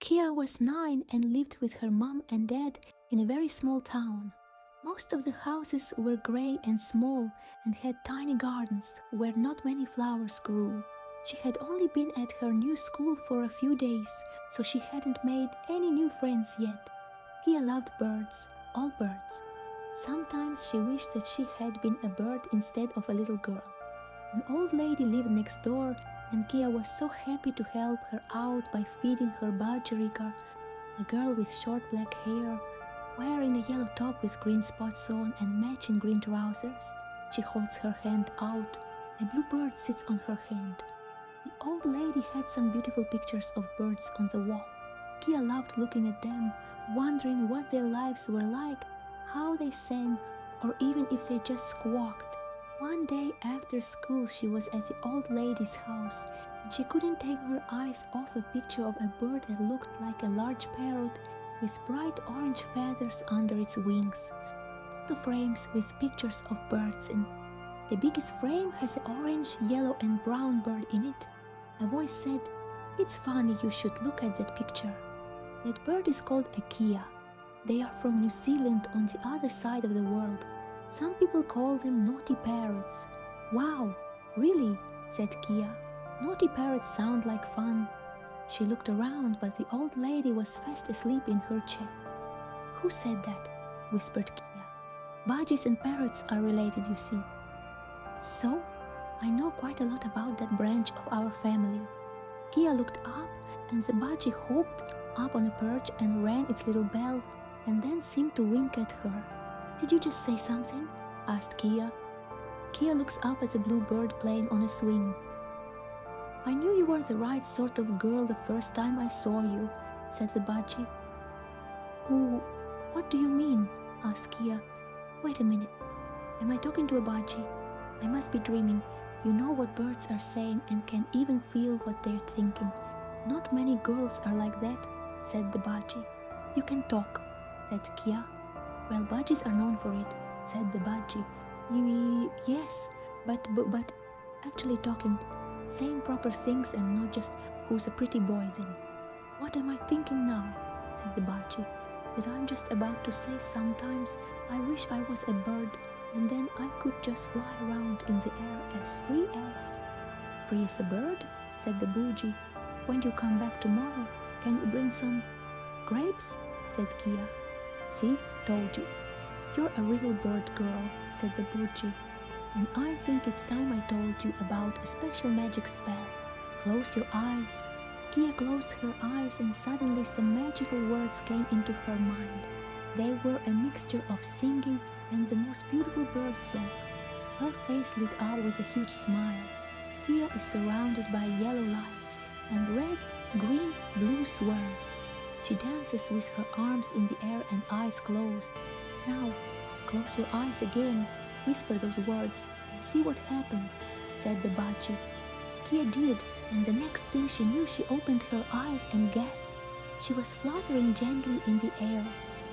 Kia was 9 and lived with her mom and dad in a very small town. Most of the houses were grey and small and had tiny gardens where not many flowers grew. She had only been at her new school for a few days, so she hadn't made any new friends yet. Kia loved birds, all birds. Sometimes she wished that she had been a bird instead of a little girl. An old lady lived next door, and Kia was so happy to help her out by feeding her budgerigar, a girl with short black hair, wearing a yellow top with green spots on and matching green trousers. She holds her hand out. A blue bird sits on her hand. The old lady had some beautiful pictures of birds on the wall. Kia loved looking at them, wondering what their lives were like, how they sang, or even if they just squawked. One day after school, she was at the old lady's house, and she couldn't take her eyes off a picture of a bird that looked like a large parrot with bright orange feathers under its wings. Photo frames with pictures of birds in. The biggest frame has an orange, yellow and brown bird in it. A voice said, "It's funny you should look at that picture." That bird is called a Kia. They are from New Zealand on the other side of the world. Some people call them naughty parrots. "Wow, really?" said Kia. "Naughty parrots sound like fun." She looked around, but the old lady was fast asleep in her chair. "Who said that?" whispered Kia. "Budgies and parrots are related, you see." "So, I know quite a lot about that branch of our family." Kia looked up, and the budgie hopped up on a perch and rang its little bell, and then seemed to wink at her. "Did you just say something?" asked Kia. Kia looks up at the blue bird playing on a swing. "I knew you were the right sort of girl the first time I saw you," said the budgie. "Ooh, what do you mean?" asked Kia. "Wait a minute. Am I talking to a budgie? I must be dreaming. You know what birds are saying and can even feel what they're thinking. Not many girls are like that," said the budgie. "You can talk," said Kia. "Well, budgies are known for it," said the budgie. Yes, but actually talking, saying proper things and not just 'who's a pretty boy then.'" "What am I thinking now?" said the budgie. "That I'm just about to say sometimes I wish I was a bird, and then I could just fly around in the air as free as..." "Free as a bird?" said the budgie. "When you come back tomorrow, can you bring some grapes?" said Kia. "See, told you. You're a real bird girl," said the budgie. "And I think it's time I told you about a special magic spell. Close your eyes." Kia closed her eyes, and suddenly some magical words came into her mind. They were a mixture of singing and the most beautiful bird song. Her face lit up with a huge smile. Kia is surrounded by yellow lights and red, green, blue swirls. She dances with her arms in the air and eyes closed. "Now, close your eyes again, whisper those words, and see what happens," said the budgie. Kia did, and the next thing she knew, she opened her eyes and gasped. She was fluttering gently in the air.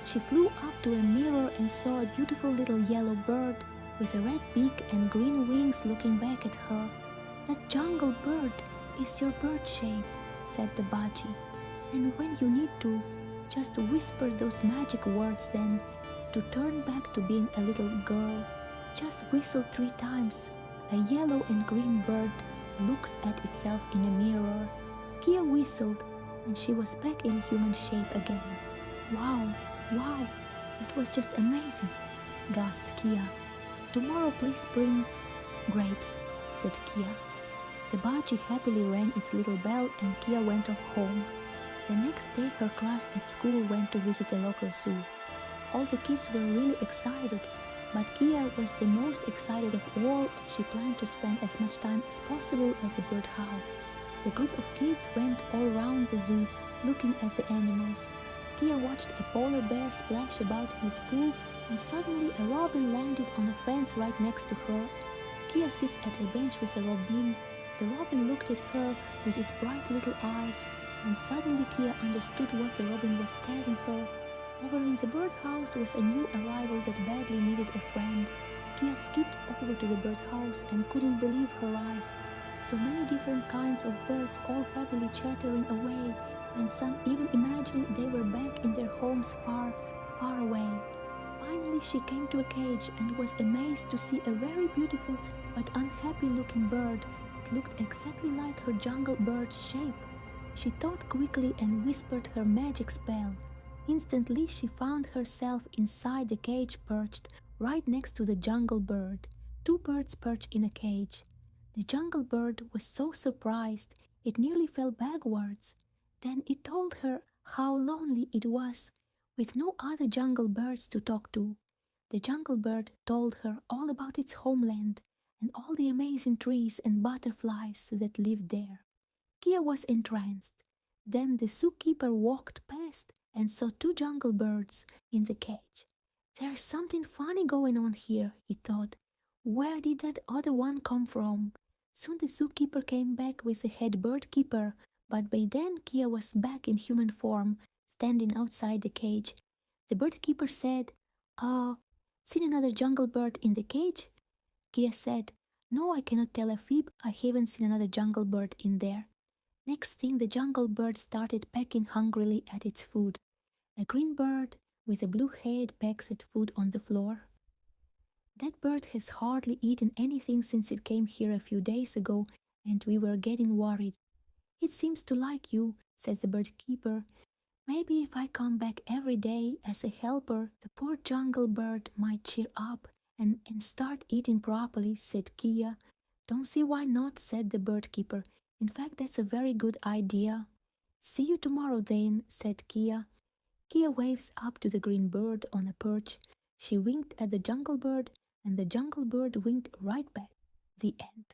She flew up to a mirror and saw a beautiful little yellow bird with a red beak and green wings looking back at her. "That jungle bird is your bird shape," said the budgie. "And when you need to, just whisper those magic words then, to turn back to being a little girl. Just whistle 3 times. A yellow and green bird looks at itself in a mirror." Kia whistled, and she was back in human shape again. Wow, that was just amazing," gasped Kia. "Tomorrow please bring..." "Grapes," said Kia. The budgie happily rang its little bell, and Kia went off home. The next day her class at school went to visit a local zoo. All the kids were really excited, but Kia was the most excited of all, and she planned to spend as much time as possible at the birdhouse. The group of kids went all around the zoo, looking at the animals. Kia watched a polar bear splash about in its pool, and suddenly a robin landed on a fence right next to her. Kia sits at a bench with a robin. The robin looked at her with its bright little eyes, and suddenly Kia understood what the robin was telling her. Over in the birdhouse was a new arrival that badly needed a friend. Kia skipped over to the birdhouse and couldn't believe her eyes. So many different kinds of birds all happily chattering away, and some even imagining they were back in their homes far, far away. Finally, she came to a cage and was amazed to see a very beautiful but unhappy looking bird that looked exactly like her jungle bird's shape. She thought quickly and whispered her magic spell. Instantly, she found herself inside the cage perched right next to the jungle bird. Two birds perched in a cage. The jungle bird was so surprised it nearly fell backwards. Then it told her how lonely it was, with no other jungle birds to talk to. The jungle bird told her all about its homeland and all the amazing trees and butterflies that lived there. Kia was entranced. Then the zookeeper walked past and saw two jungle birds in the cage. There's something funny going on here, he thought. Where did that other one come from? Soon the zookeeper came back with the head bird keeper, but by then Kia was back in human form, standing outside the cage. The bird keeper said, "Ah, seen another jungle bird in the cage?" Kia said, "No, I cannot tell a fib. I haven't seen another jungle bird in there." Next thing, the jungle bird started pecking hungrily at its food. A green bird with a blue head pecks at food on the floor. That bird has hardly eaten anything since it came here a few days ago, and we were getting worried. "It seems to like you," says the bird keeper. "Maybe if I come back every day as a helper, the poor jungle bird might cheer up and start eating properly," said Kia. "Don't see why not," said the bird keeper. "In fact, that's a very good idea." "See you tomorrow then," said Kia. Kia waves up to the green bird on a perch. She winked at the jungle bird, and the jungle bird winked right back. The end.